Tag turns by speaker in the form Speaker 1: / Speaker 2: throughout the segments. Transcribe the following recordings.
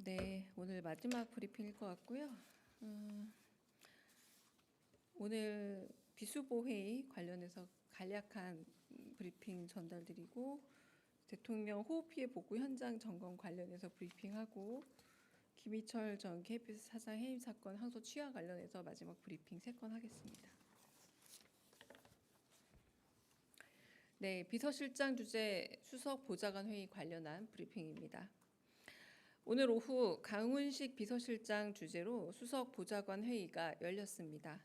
Speaker 1: 네, 오늘 마지막 브리핑일 것 같고요. 오늘 비수보 회의 관련해서 간략한 브리핑 전달드리고 대통령 호흡 피해 복구 현장 점검 관련해서 브리핑하고 김희철 전 KBS 사장 해임 사건 항소 취하 관련해서 마지막 브리핑 3건 하겠습니다. 네, 비서실장 주재 수석 보좌관 회의 관련한 브리핑입니다. 오늘 오후 강훈식 비서실장 주재로 수석 보좌관 회의가 열렸습니다.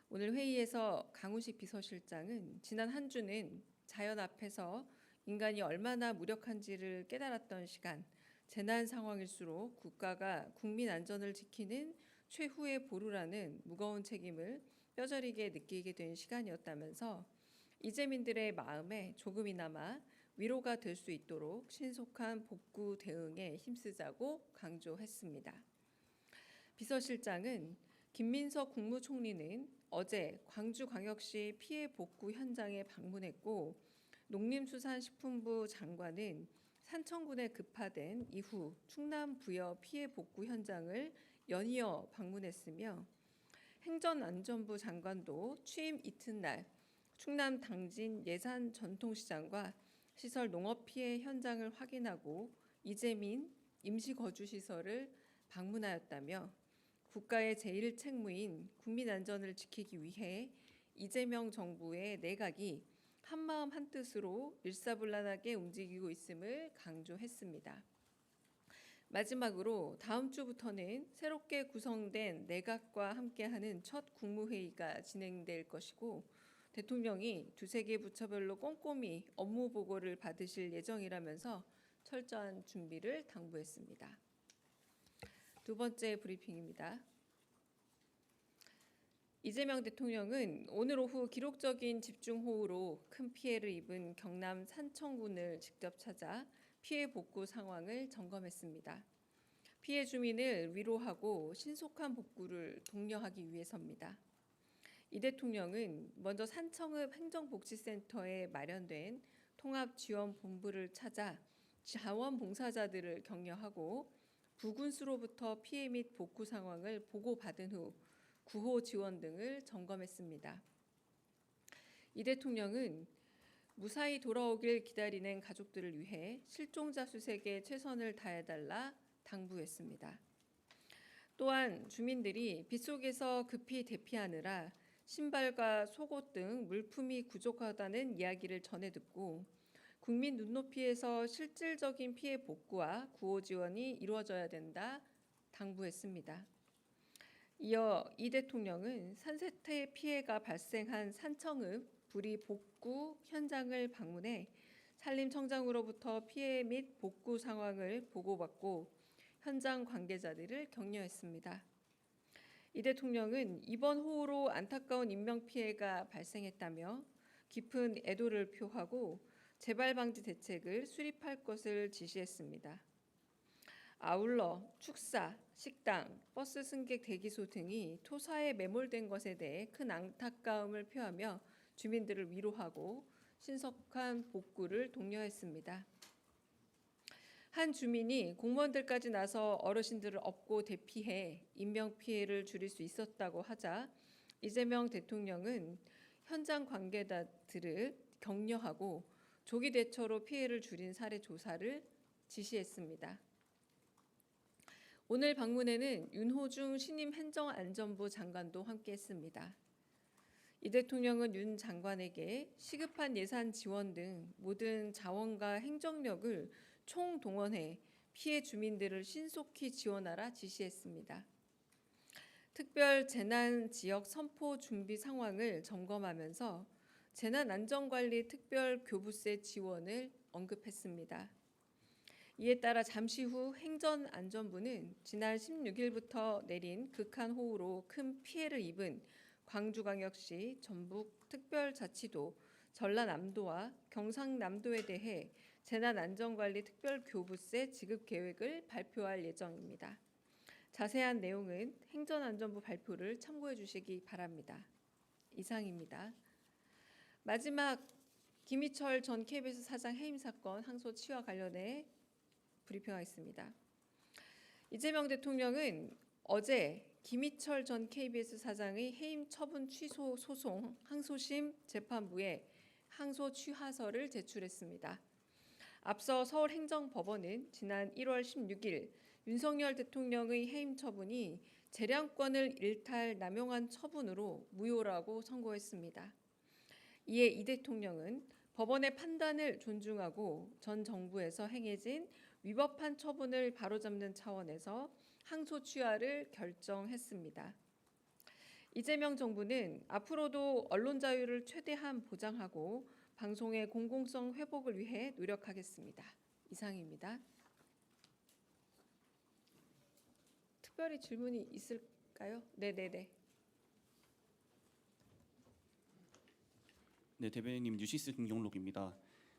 Speaker 1: 오늘 회의에서 강훈식 비서실장은 지난 한 주는 자연 앞에서 인간이 얼마나 무력한지를 깨달았던 시간, 재난 상황일수록 국가가 국민 안전을 지키는 최후의 보루라는 무거운 책임을 뼈저리게 느끼게 된 시간이었다면서 이재민들의 마음에 조금이나마 위로가 될 수 있도록 신속한 복구 대응에 힘쓰자고 강조했습니다. 비서실장은 김민석 국무총리는 어제 광주광역시 피해 복구 현장에 방문했고 농림수산식품부 장관은 산청군에 급파된 이후 충남 부여 피해 복구 현장을 연이어 방문했으며 행정안전부 장관도 취임 이튿날 충남 당진 예산 전통시장과 시설 농업 피해 현장을 확인하고 이재민 임시거주시설을 방문하였다며 국가의 제1 책무인 국민 안전을 지키기 위해 이재명 정부의 내각이 한마음 한뜻으로 일사불란하게 움직이고 있음을 강조했습니다. 마지막으로 다음 주부터는 새롭게 구성된 내각과 함께하는 첫 국무회의가 진행될 것이고 대통령이 두세 개 부처별로 꼼꼼히 업무 보고를 받으실 예정이라면서 철저한 준비를 당부했습니다. 두 번째 브리핑입니다. 이재명 대통령은 오늘 오후 기록적인 집중호우로 큰 피해를 입은 경남 산청군을 직접 찾아 피해 복구 상황을 점검했습니다. 피해 주민을 위로하고 신속한 복구를 독려하기 위해서입니다. 이 대통령은 먼저 산청읍 행정복지센터에 마련된 통합지원본부를 찾아 자원봉사자들을 격려하고 부군수로부터 피해 및 복구 상황을 보고받은 후 구호 지원 등을 점검했습니다. 이 대통령은 무사히 돌아오길 기다리는 가족들을 위해 실종자 수색에 최선을 다해달라 당부했습니다. 또한 주민들이 빗속에서 급히 대피하느라 신발과 속옷 등 물품이 부족하다는 이야기를 전해 듣고 국민 눈높이에서 실질적인 피해 복구와 구호 지원이 이루어져야 된다 당부했습니다. 이어 이 대통령은 산세태 피해가 발생한 산청읍 불이 복구 현장을 방문해 산림청장으로부터 피해 및 복구 상황을 보고받고 현장 관계자들을 격려했습니다. 이 대통령은 이번 호우로 안타까운 인명피해가 발생했다며 깊은 애도를 표하고 재발방지 대책을 수립할 것을 지시했습니다. 아울러 축사, 식당, 버스 승객 대기소 등이 토사에 매몰된 것에 대해 큰 안타까움을 표하며 주민들을 위로하고 신속한 복구를 독려했습니다. 한 주민이 공무원들까지 나서 어르신들을 업고 대피해 인명피해를 줄일 수 있었다고 하자 이재명 대통령은 현장 관계자들을 격려하고 조기 대처로 피해를 줄인 사례 조사를 지시했습니다. 오늘 방문에는 윤호중 신임 행정안전부 장관도 함께했습니다. 이 대통령은 윤 장관에게 시급한 예산 지원 등 모든 자원과 행정력을 총동원해 피해 주민들을 신속히 지원하라 지시했습니다. 특별 재난 지역 선포 준비 상황을 점검하면서 재난안전관리 특별교부세 지원을 언급했습니다. 이에 따라 잠시 후 행정안전부는 지난 16일부터 내린 극한호우로 큰 피해를 입은 광주광역시, 전북특별자치도, 전라남도와 경상남도에 대해 재난안전관리 특별교부세 지급 계획을 발표할 예정입니다. 자세한 내용은 행정안전부 발표를 참고해 주시기 바랍니다. 이상입니다. 마지막 김희철 전 KBS 사장 해임 사건 항소 취하 관련해 브리핑하겠습니다. 이재명 대통령은 어제 김희철 전 KBS 사장의 해임 처분 취소 소송 항소심 재판부에 항소 취하서를 제출했습니다. 앞서 서울행정법원은 지난 1월 16일 윤석열 대통령의 해임 처분이 재량권을 일탈 남용한 처분으로 무효라고 선고했습니다. 이에 이 대통령은 법원의 판단을 존중하고 전 정부에서 행해진 위법한 처분을 바로잡는 차원에서 항소 취하를 결정했습니다. 이재명 정부는 앞으로도 언론 자유를 최대한 보장하고 방송의 공공성 회복을 위해 노력하겠습니다. 이상입니다. 특별히 질문이 있을까요? 네네네.
Speaker 2: 네, 대변인님 뉴시스 김경록입니다.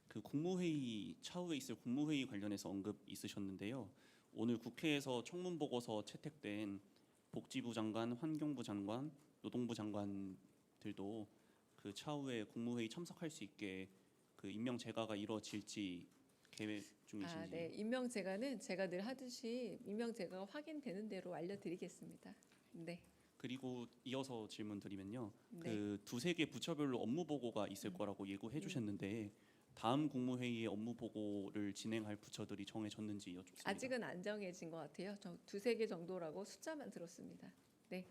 Speaker 2: 그 국무회의 차후에 있을 국무회의 관련해서 언급 있으셨는데요. 오늘 국회에서 청문보고서 채택된 복지부 장관, 환경부 장관, 노동부 장관들도 그 차후에 국무회의 참석할 수 있게 그 임명 제가가 이루어질지 계획 중이신지.
Speaker 1: 네. 임명 제가는 제가 늘 하듯이 임명 제가가 확인되는 대로 알려드리겠습니다. 네.
Speaker 2: 그리고 이어서 질문 드리면요.
Speaker 1: 네.
Speaker 2: 그 두세 개 부처별로 업무 보고가 있을 거라고 예고해 주셨는데 다음 국무회의에 업무 보고를 진행할 부처들이 정해졌는지 여쭙습니다.
Speaker 1: 아직은 안 정해진 것 같아요. 저 두세 개 정도라고 숫자만 들었습니다. 네.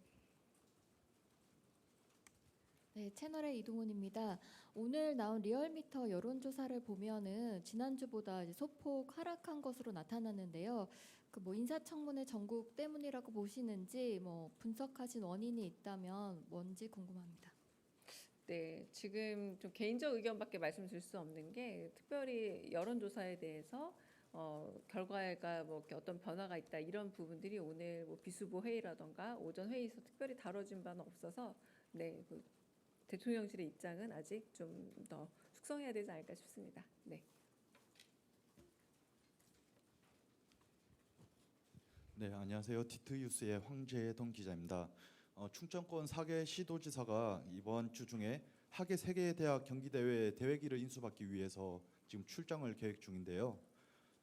Speaker 3: 네, 채널의 이동훈입니다. 오늘 나온 리얼미터 여론조사를 보면은 지난주보다 이제 소폭 하락한 것으로 나타났는데요. 그 뭐 인사청문회 전국 때문이라고 보시는지 뭐 분석하신 원인이 있다면 뭔지 궁금합니다.
Speaker 1: 네, 지금 좀 개인적 의견밖에 말씀드릴 수 없는 게 특별히 여론조사에 대해서 결과가 뭐 이렇게 어떤 변화가 있다 이런 부분들이 오늘 뭐 비수보 회의라던가 오전 회의에서 특별히 다뤄진 바는 없어서 네, 그 대통령실의 입장은 아직 좀 더 숙성해야 되지 않을까 싶습니다. 네.
Speaker 4: 네, 안녕하세요. 디트뉴스의 황재동 기자입니다. 충청권 4개 시도지사가 이번 주 중에 하계 3개 대학 경기대회 대회기를 인수받기 위해서 지금 출장을 계획 중인데요.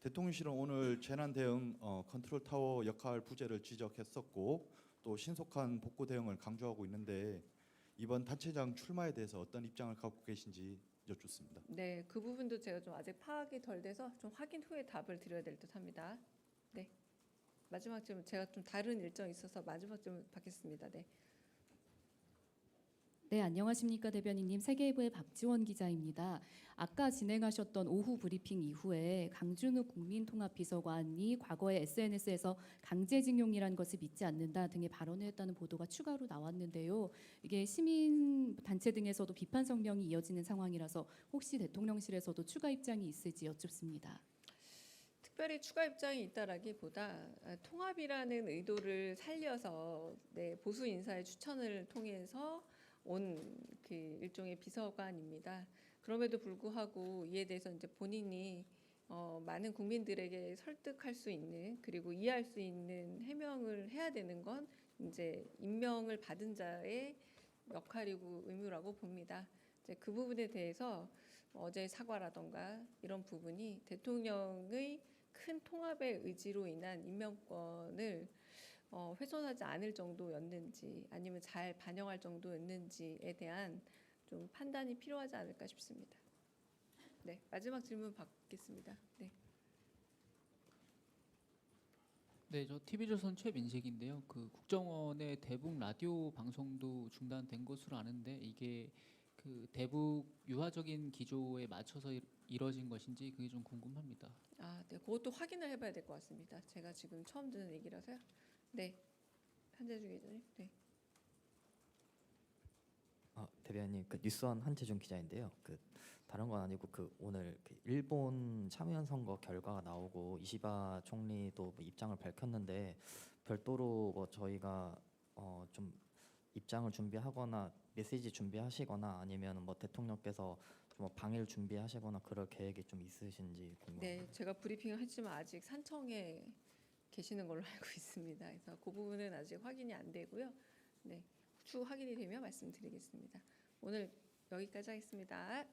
Speaker 4: 대통령실은 오늘 재난 대응 컨트롤 타워 역할 부재를 지적했었고 또 신속한 복구 대응을 강조하고 있는데 이번 단체장 출마에 대해서 어떤 입장을 갖고 계신지 여쭙습니다.
Speaker 1: 네, 그 부분도 제가 좀 아직 파악이 덜 돼서 좀 확인 후에 답을 드려야 될 듯합니다. 네. 마지막 질문 제가 좀 다른 일정이 있어서 마지막 질문 받겠습니다. 네.
Speaker 5: 네, 안녕하십니까 대변인님. 세계일보의 박지원 기자입니다. 아까 진행하셨던 오후 브리핑 이후에 강준우 국민통합비서관이 과거에 SNS에서 강제징용이라는 것을 믿지 않는다 등의 발언을 했다는 보도가 추가로 나왔는데요. 이게 시민단체 등에서도 비판 성명이 이어지는 상황이라서 혹시 대통령실에서도 추가 입장이 있을지 여쭙습니다.
Speaker 1: 특별히 추가 입장이 있다라기보다 통합이라는 의도를 살려서 네, 보수 인사의 추천을 통해서 온 그 일종의 비서관입니다. 그럼에도 불구하고 이에 대해서 이제 본인이 많은 국민들에게 설득할 수 있는 그리고 이해할 수 있는 해명을 해야 되는 건 이제 임명을 받은 자의 역할이고 의무라고 봅니다. 이제 그 부분에 대해서 어제 사과라던가 이런 부분이 대통령의 큰 통합의 의지로 인한 임명권을 훼손하지 않을 정도였는지 아니면 잘 반영할 정도였는지에 대한 좀 판단이 필요하지 않을까 싶습니다. 네, 마지막 질문 받겠습니다. 네.
Speaker 6: 네, 저 TV조선 최민식인데요. 그 국정원의 대북 라디오 방송도 중단된 것으로 아는데 이게 그 대북 유화적인 기조에 맞춰서 이뤄진 것인지 그게 좀 궁금합니다.
Speaker 1: 네, 그것도 확인을 해봐야 될 것 같습니다. 제가 지금 처음 듣는 얘기라서요. 네, 한재주 기자님. 네.
Speaker 7: 대변인 그 뉴스원 한재중 기자인데요. 그 다른 건 아니고 그 오늘 그 일본 참의원 선거 결과가 나오고 이시바 총리도 뭐 입장을 밝혔는데 별도로 뭐 저희가 좀 입장을 준비하거나 메시지 준비하시거나 아니면 뭐 대통령께서 좀 방일 준비하시거나 그럴 계획이 좀 있으신지 궁금합니다.
Speaker 1: 네, 제가 브리핑을 했지만 아직 산청에 계시는 걸로 알고 있습니다. 그래서 그 부분은 아직 확인이 안 되고요. 네, 추후 확인이 되면 말씀드리겠습니다. 오늘 여기까지 하겠습니다.